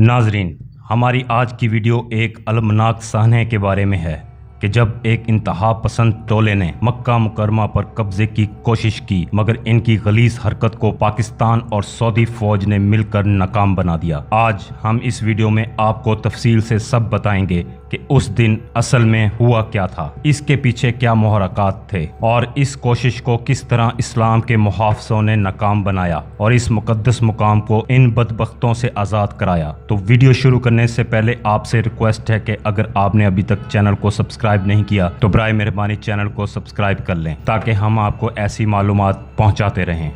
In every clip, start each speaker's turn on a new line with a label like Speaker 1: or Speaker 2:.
Speaker 1: ناظرین، ہماری آج کی ویڈیو ایک المناک صحنے کے بارے میں ہے کہ جب ایک انتہا پسند ٹولے نے مکہ مکرمہ پر قبضے کی کوشش کی، مگر ان کی غلیظ حرکت کو پاکستان اور سعودی فوج نے مل کر ناکام بنا دیا۔ آج ہم اس ویڈیو میں آپ کو تفصیل سے سب بتائیں گے کہ اس دن اصل میں ہوا کیا تھا، اس کے پیچھے کیا محرکات تھے اور اس کوشش کو کس طرح اسلام کے محافظوں نے ناکام بنایا اور اس مقدس مقام کو ان بدبختوں سے آزاد کرایا۔ تو ویڈیو شروع کرنے سے پہلے آپ سے ریکویسٹ ہے کہ اگر آپ نے ابھی تک چینل کو سبسکرائب نہیں کیا تو برائے مہربانی چینل کو سبسکرائب کر لیں تاکہ ہم آپ کو ایسی معلومات پہنچاتے رہیں۔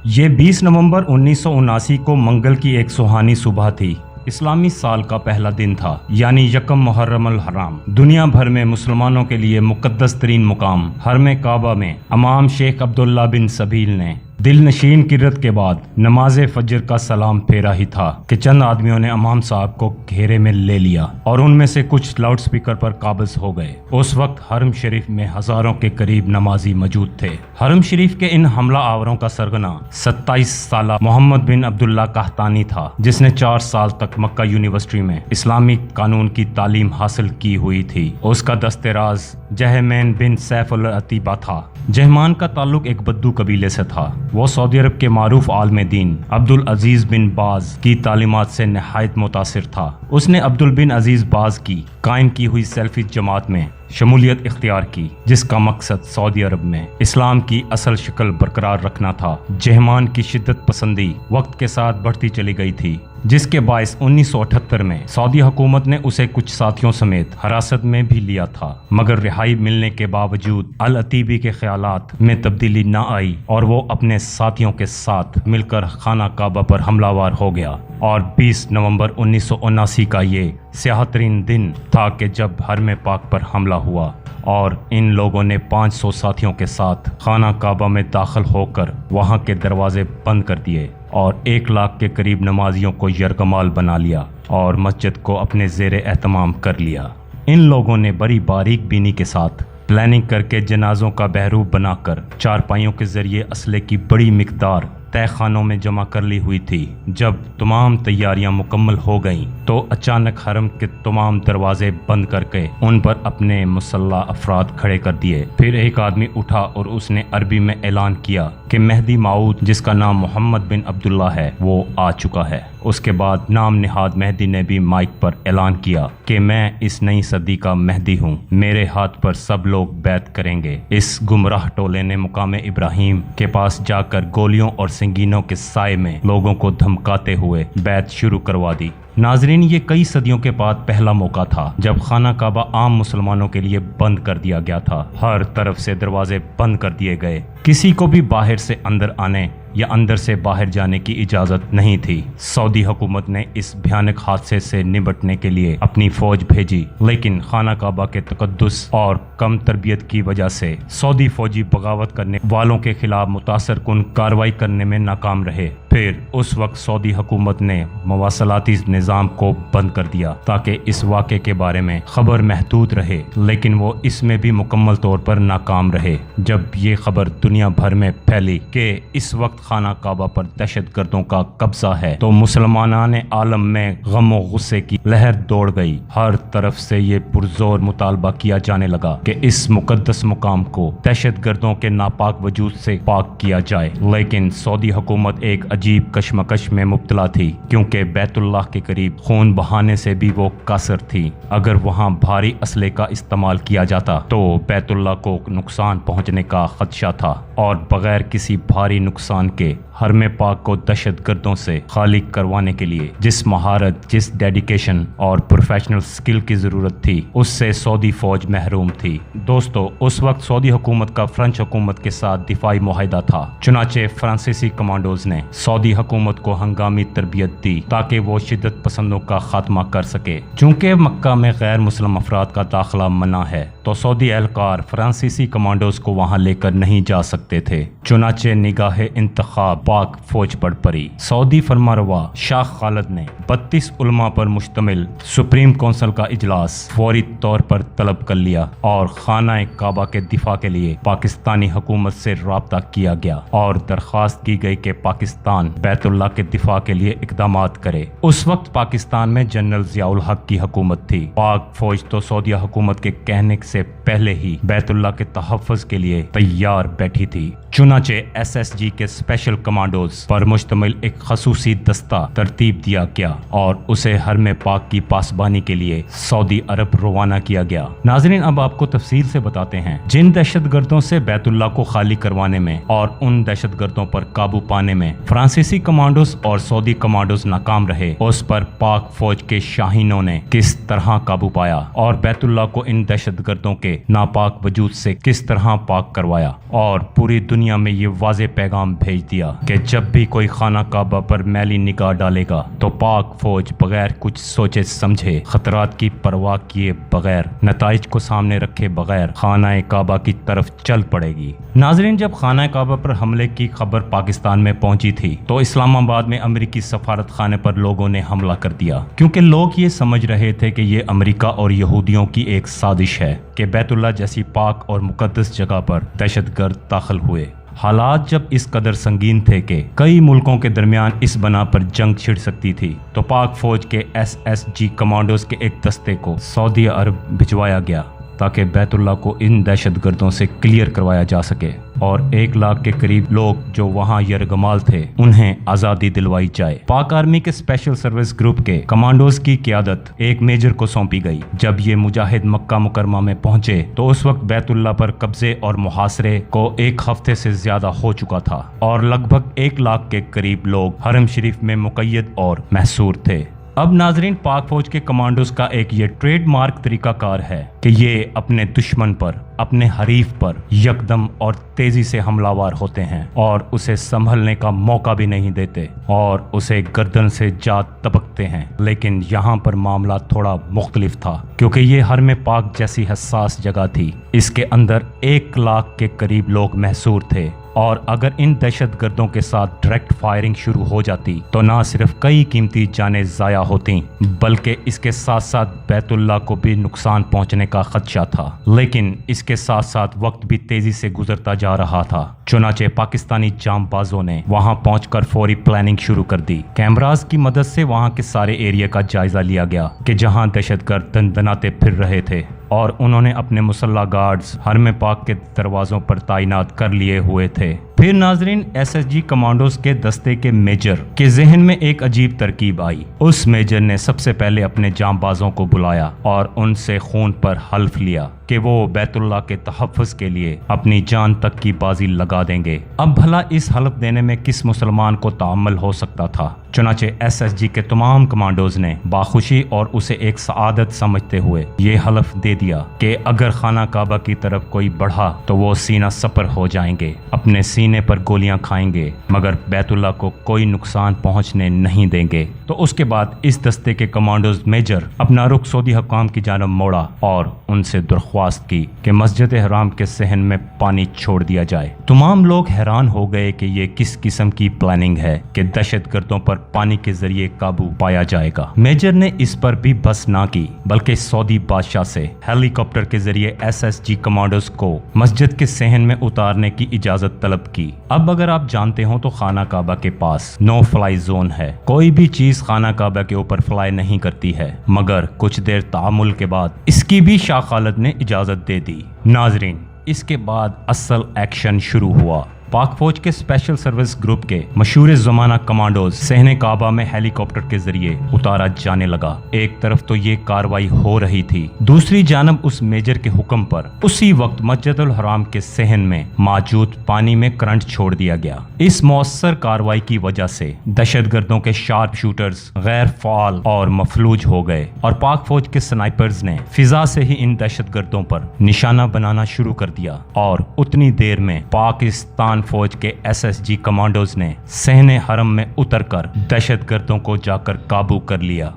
Speaker 1: یہ 20 نومبر 1979 کو منگل کی ایک سہانی صبح تھی۔ اسلامی سال کا پہلا دن تھا، یعنی یکم محرم الحرام۔ دنیا بھر میں مسلمانوں کے لیے مقدس ترین مقام حرم کعبہ میں امام شیخ عبداللہ بن سبیل نے دل نشین قرت کے بعد نماز فجر کا سلام پھیرا ہی تھا کہ چند آدمیوں نے امام صاحب کو گھیرے میں لے لیا اور ان میں سے کچھ لاؤڈ سپیکر پر قابض ہو گئے۔ اس وقت حرم شریف میں ہزاروں کے قریب نمازی موجود تھے۔ حرم شریف کے ان حملہ آوروں کا سرغنہ 27 سالہ محمد بن عبداللہ قحطانی تھا، جس نے 4 سال تک مکہ یونیورسٹی میں اسلامی قانون کی تعلیم حاصل کی ہوئی تھی۔ اس کا دست راز جہمین بن سیف العتیبہ تھا۔ جہمان کا تعلق ایک بدو قبیلے سے تھا۔ وہ سعودی عرب کے معروف عالم دین عبدالعزیز بن باز کی تعلیمات سے نہایت متاثر تھا۔ اس نے عبدال بن عزیز باز کی قائم کی ہوئی سیلفی جماعت میں شمولیت اختیار کی، جس کا مقصد سعودی عرب میں اسلام کی اصل شکل برقرار رکھنا تھا۔ جہمان کی شدت پسندی وقت کے ساتھ بڑھتی چلی گئی تھی، جس کے باعث 1978 میں سعودی حکومت نے اسے کچھ ساتھیوں سمیت حراست میں بھی لیا تھا، مگر رہائی ملنے کے باوجود العتیبی کے خیالات میں تبدیلی نہ آئی اور وہ اپنے ساتھیوں کے ساتھ مل کر خانہ کعبہ پر حملہ آور ہو گیا۔ اور 20 نومبر 1979 کا یہ سیاہ ترین دن تھا کہ جب حرم پاک پر حملہ ہوا اور ان لوگوں نے 500 ساتھیوں کے ساتھ خانہ کعبہ میں داخل ہو کر وہاں کے دروازے بند کر دیے اور 1 لاکھ کے قریب نمازیوں کو یرغمال بنا لیا اور مسجد کو اپنے زیر اہتمام کر لیا۔ ان لوگوں نے بڑی باریک بینی کے ساتھ پلاننگ کر کے جنازوں کا بہروپ بنا کر چارپائیوں کے ذریعے اسلحے کی بڑی مقدار تہہ خانوں میں جمع کر لی ہوئی تھی۔ جب تمام تیاریاں مکمل ہو گئیں تو اچانک حرم کے تمام دروازے بند کر کے ان پر اپنے مسلح افراد کھڑے کر دیے۔ پھر ایک آدمی اٹھا اور اس نے عربی میں اعلان کیا کہ مہدی موعود، جس کا نام محمد بن عبداللہ ہے، وہ آ چکا ہے۔ اس کے بعد نام نہاد مہدی نے بھی مائک پر اعلان کیا کہ میں اس نئی صدی کا مہدی ہوں، میرے ہاتھ پر سب لوگ بیعت کریں گے۔ اس گمراہ ٹولے نے مقام ابراہیم کے پاس جا کر گولیوں اور سنگینوں کے سائے میں لوگوں کو دھمکاتے ہوئے بیعت شروع کروا دی۔ ناظرین، یہ کئی صدیوں کے بعد پہلا موقع تھا جب خانہ کعبہ عام مسلمانوں کے لیے بند کر دیا گیا تھا۔ ہر طرف سے دروازے بند کر دیے گئے، کسی کو بھی باہر سے اندر آنے یا اندر سے باہر جانے کی اجازت نہیں تھی۔ سعودی حکومت نے اس بھیانک حادثے سے نمٹنے کے لیے اپنی فوج بھیجی، لیکن خانہ کعبہ کے تقدس اور کم تربیت کی وجہ سے سعودی فوجی بغاوت کرنے والوں کے خلاف متاثر کن کارروائی کرنے میں ناکام رہے۔ پھر اس وقت سعودی حکومت نے مواصلاتی نظام کو بند کر دیا تاکہ اس واقعے کے بارے میں خبر محدود رہے، لیکن وہ اس میں بھی مکمل طور پر ناکام رہے۔ جب یہ خبر دنیا بھر میں پھیلی کہ اس وقت خانہ کعبہ پر دہشت گردوں کا قبضہ ہے تو مسلمانان عالم میں غم و غصے کی لہر دوڑ گئی۔ ہر طرف سے یہ پرزور مطالبہ کیا جانے لگا کہ اس مقدس مقام کو دہشت گردوں کے ناپاک وجود سے پاک کیا جائے، لیکن سعودی حکومت ایک عجیب کشمکش میں مبتلا تھی، کیونکہ بیت اللہ کے قریب خون بہانے سے بھی وہ قاصر تھی۔ اگر وہاں بھاری اسلحے کا استعمال کیا جاتا تو بیت اللہ کو نقصان پہنچنے کا خدشہ تھا، اور بغیر کسی بھاری نقصان کے حرم پاک کو دہشت گردوں سے خالی کروانے کے لیے جس مہارت، جس ڈیڈیکیشن اور پروفیشنل سکل کی ضرورت تھی، اس سے سعودی فوج محروم تھی۔ دوستو، اس وقت سعودی حکومت کا فرانس حکومت کے ساتھ دفاعی معاہدہ تھا، چنانچہ فرانسیسی کمانڈوز نے سعودی حکومت کو ہنگامی تربیت دی تاکہ وہ شدت پسندوں کا خاتمہ کر سکے۔ چونکہ مکہ میں غیر مسلم افراد کا داخلہ منع ہے تو तो सऊदी एहलकार फ्रांसीसी कमांडोज को वहां लेकर नहीं जा सकते थे। चुनाचे निगाह इंतखाब पाक फौज पर पड़ी। सऊदी फरमारवा शाह खालिद ने 32 उलमा पर मुश्तमिल सुप्रीम काउंसिल का इजलास फौरी तौर पर तलब कर लिया और खाना काबा के दिफा के लिए पाकिस्तानी हुकूमत से राब्ता किया गया और दरख्वास्त की गई कि पाकिस्तान बैतुल्लाह के दिफा के लिए इकदामात करे। उस वक्त पाकिस्तान में जनरल जियाउल हक की हुकूमत थी। पाक फौज तो सऊदी हुकूमत के कहने से पहले ही बैतुल्लाह के तहफ़्फ़ुज़ के लिए तैयार बैठी थी। चुनाचे SSG के स्पेशल कमांडोज पर मुश्तमिल एक खसूसी दस्ता तरतीब दिया गया और उसे हरम पाक की पासबानी के लिए सऊदी अरब रवाना किया गया। नाज़रीन, अब आपको तफसील से बताते हैं जिन दहशतगर्दों से बैतुल्लाह को खाली करवाने में और उन दहशतगर्दों पर काबू पाने में फ्रांसीसी कमांडोज और सऊदी कमांडोज नाकाम रहे, उस पर पाक फौज के शाहीनों ने किस तरह काबू पाया और बैतुल्लाह को इन दहशतगर्दों के नापाक वजूद से किस तरह पाक करवाया और पूरी दुनिया में ये वाज़े पैगाम भेज दिया कि जब भी कोई खाना काबा पर मैली निगाह डालेगा तो पाक फौज बगैर कुछ सोचे समझे, खतरात की परवाह किए बगैर, नताइज को सामने रखे बगैर खाना काबा की तरफ चल पड़ेगी। नाजरीन, जब खाना काबा पर हमले की खबर पाकिस्तान में पहुंची थी तो इस्लामाबाद में अमेरिकी सफारत खाने पर लोगों ने हमला कर दिया, क्योंकि लोग ये समझ रहे थे कि ये अमेरिका और यहूदियों की एक साजिश है कि बैतुल्लाह जैसी पाक और मुकद्दस जगह पर दहशतगर्द दाखिल हुए। हालात जब इस कदर संगीन थे कि कई मुल्कों के दरमियान इस बना पर जंग छिड़ सकती थी, तो पाक फौज के SSG कमांडोज के एक दस्ते को सऊदी अरब भिजवाया गया ताकि बैतुल्लाह को इन दहशतगर्दों से क्लियर करवाया जा सके और 1 लाख के करीब लोग जो वहां यरगमाल थे उन्हें आज़ादी दिलवाई जाए। पाक आर्मी के स्पेशल सर्विस ग्रुप के कमांडोज की क़ियादत एक मेजर को सौंपी गई। जब ये मुजाहिद मक्का मुकरमा में पहुंचे तो उस वक्त बैतुल्लाह पर कब्जे और मुहासरे को 1 हफ्ते से ज्यादा हो चुका था और लगभग 1 लाख के करीब लोग हरम शरीफ में मुक़य्यद और महसूर थे। अब नाजरीन, पाक फौज के कमांडोज का एक ये ट्रेडमार्क तरीकाकार है कि ये अपने दुश्मन पर, अपने हरीफ पर यकदम और तेजी से हमलावर होते हैं और उसे संभलने का मौका भी नहीं देते और उसे गर्दन से जा तपकते हैं। लेकिन यहाँ पर मामला थोड़ा मुख्तलिफ था, क्योंकि ये हरम पाक जैसी हसास जगह थी। इसके अंदर 1 लाख के करीब लोग महसूर थे और अगर इन दहशतगर्दों के साथ डायरेक्ट फायरिंग शुरू हो जाती तो ना सिर्फ कई कीमती जानें ज़ाया होती बल्कि इसके साथ साथ बैतुल्लाह को भी नुकसान पहुंचने का खदशा था। लेकिन इसके साथ साथ वक्त भी तेजी से गुजरता जा रहा था। चुनाचे पाकिस्तानी जांबाजों ने वहां पहुंचकर फौरी प्लानिंग शुरू कर दी। कैमरास की मदद से वहां के सारे एरिया का जायजा लिया गया कि जहां दहशतगर्द दनदनाते फिर रहे थे और उन्होंने अपने मुसल्ला गार्ड्स हरम पाक के दरवाजों पर तैनात कर लिए हुए थे। फिर नाजरीन, SSG कमांडोज के दस्ते के मेजर के जहन में एक अजीब तरकीब आई। उस मेजर ने सबसे पहले अपने जांबाजों को बुलाया और उनसे खून पर हल्फ लिया कि वो बैतुल्लाह के तहफ़्फ़ुज़ के लिए अपनी जान तक की बाजी लगा देंगे। अब भला इस हल्फ देने में किस मुसलमान को तामुल हो सकता था? चुनाचे SSG के तमाम कमांडोज ने बाखुशी और उसे एक सआदत समझते हुए ये हल्फ दे दिया कि अगर खाना काबा की तरफ कोई बढ़ा तो वो सीना सपर हो जाएंगे, अपने सीने पर गोलियां खाएंगे, मगर बैतुल्लाह को कोई नुकसान पहुंचने नहीं देंगे। तो उसके बाद इस दस्ते के कमांडोज मेजर अपना रुख सऊदी हुकाम की जानब मोड़ा और उनसे दरख्वास्त की कि मस्जिद हराम के सहन में पानी छोड़ दिया जाए। तमाम लोग हैरान हो गए कि ये किस किस्म की प्लानिंग है कि दहशतगर्दों पर पानी के जरिए काबू पाया जाएगा। मेजर ने इस पर भी बस ना की बल्कि सऊदी बादशाह से हेलीकॉप्टर के जरिए SSG कमांडोज को मस्जिद के सहन में उतारने की इजाजत तलब की। अब अगर आप जानते हो तो खाना काबा के पास नो फ्लाई जोन है। कोई भी चीज खाना काबा के ऊपर फ्लाई नहीं करती है, मगर कुछ देर तामुल के बाद इसकी भी शाह खालिद ने इजाजत दे दी। नाजरीन, इसके बाद असल एक्शन शुरू हुआ। पाक फौज के स्पेशल सर्विस ग्रुप के मशहूर ज़माना कमांडोज सहने काबा में हेलीकॉप्टर के जरिए उतारा जाने लगा। एक तरफ तो ये कार्रवाई हो रही थी, दूसरी जानब उस मेजर के हुक्म पर उसी वक्त मस्जिदुल हराम के सहन में मौजूद पानी में करंट छोड़ दिया गया। इस मौसर कार्रवाई की वजह से दहशतगर्दों के शार्प शूटर्स गैर फाल और मफलूज हो गए और पाक फौज के स्नाइपर्स ने फिजा से ही इन दहशतगर्दों पर निशाना बनाना शुरू कर दिया और उतनी देर में पाकिस्तान फौज के SSG कमांडोज ने सहने हरम में उतरकर दहशतगर्दों को जाकर काबू कर लिया।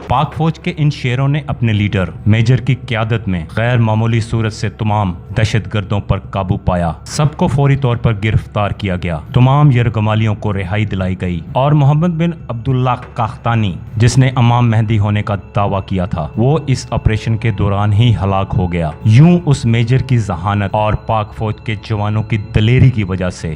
Speaker 1: पाक फौज के इन शेरों ने अपने लीडर मेजर की क़यादत में गैर मामूली सूरत से तमाम दहशतगर्दों पर काबू पाया। सबको फौरी तौर पर गिरफ्तार किया गया। तमाम यरगमालियों को रिहाई दिलाई गई और मोहम्मद बिन अब्दुल्ला काख्तानी, जिसने इमाम मेहदी होने का दावा किया था, वो इस ऑपरेशन के दौरान ही हलाक हो गया। यूं उस मेजर की जहानत और पाक फौज के जवानों की दलेरी की वजह से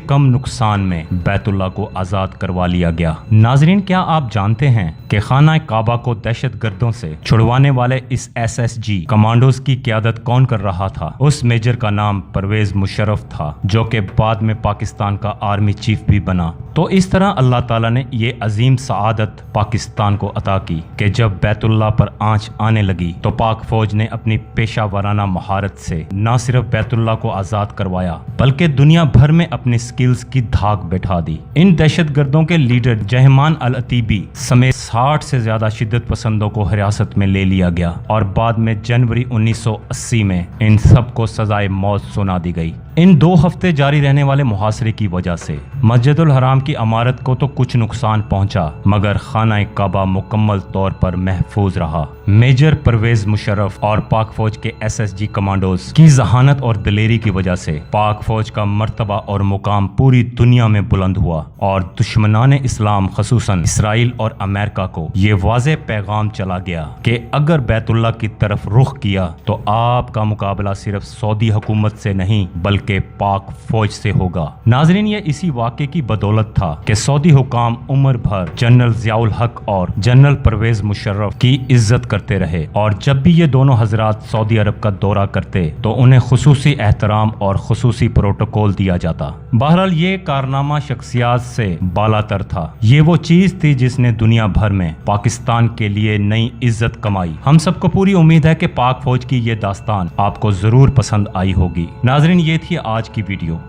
Speaker 1: कम नुकसान में बैतुल्ला को आजाद करवा लिया गया। नाजरीन, क्या आप जानते हैं कि खाना काबा को दहशतगर्दों से छुड़वाने वाले इस SSG कमांडोज की क़यादत कौन कर रहा था? उस मेजर का नाम परवेज मुशर्रफ था, जो कि बाद में पाकिस्तान का आर्मी चीफ भी बना। तो इस तरह अल्लाह ताला ने ये अजीम सआदत पाकिस्तान को अता की कि जब बैतुल्ला पर आंच आने लगी तो पाक फौज ने अपनी पेशा वाराना महारत से न सिर्फ बैतुल्ला को आजाद करवाया, बल्कि दुनिया भर में अपनी स्किल्स की धाक बैठा दी। इन दहशतगर्दों के लीडर जहमान अल अतीबी समेत 60 से ज्यादा शिद्दत पसंदों को हिरासत में ले लिया गया और बाद में जनवरी 1980 में इन सब को सजाए मौत सुना दी गई। इन 2 हफ्ते जारी रहने वाले मुहासरे की वजह से मस्जिदुल हराम की इमारत को तो कुछ नुकसान पहुंचा, मगर खाना काबा मुकम्मल तौर पर महफूज रहा। मेजर परवेज मुशर्रफ और पाक फौज के SSG कमांडोज की जहानत और दलेरी की वजह से पाक फौज का मर्तबा और मुकाम पूरी दुनिया में बुलंद हुआ और दुश्मनान इस्लाम खसूसन इसराइल और अमेरिका को ये वाज़ेह पैगाम चला गया कि अगर बैतुल्ला की तरफ रुख किया तो आपका मुकाबला सिर्फ सऊदी हुकूमत से नहीं बल्कि पाक फौज से होगा। नाजरीन, ये इसी वाक़े की बदौलत था कि सऊदी हुकाम उम्र भर जनरल ज़ियाउल हक और जनरल परवेज मुशर्रफ की इज्जत करते रहे और जब भी ये दोनों हजरात सऊदी अरब का दौरा करते तो उन्हें खुसूसी एहतराम और खुसूसी प्रोटोकॉल दिया जाता। बहरहाल ये कारनामा शख्सियात से बालातर था। ये वो चीज थी जिसने दुनिया भर में पाकिस्तान के लिए नई इज्जत कमाई। हम सबको पूरी उम्मीद है कि पाक फौज की ये दास्तान आपको जरूर पसंद आई होगी। नाजरीन, ये थी आज की वीडियो।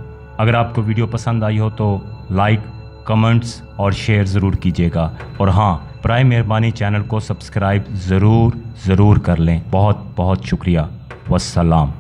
Speaker 1: अगर आपको वीडियो पसंद आई हो तो लाइक, कमेंट्स और शेयर ज़रूर कीजिएगा और हाँ, बराए मेहरबानी चैनल को सब्सक्राइब ज़रूर कर लें। बहुत बहुत शुक्रिया। वस्सलाम।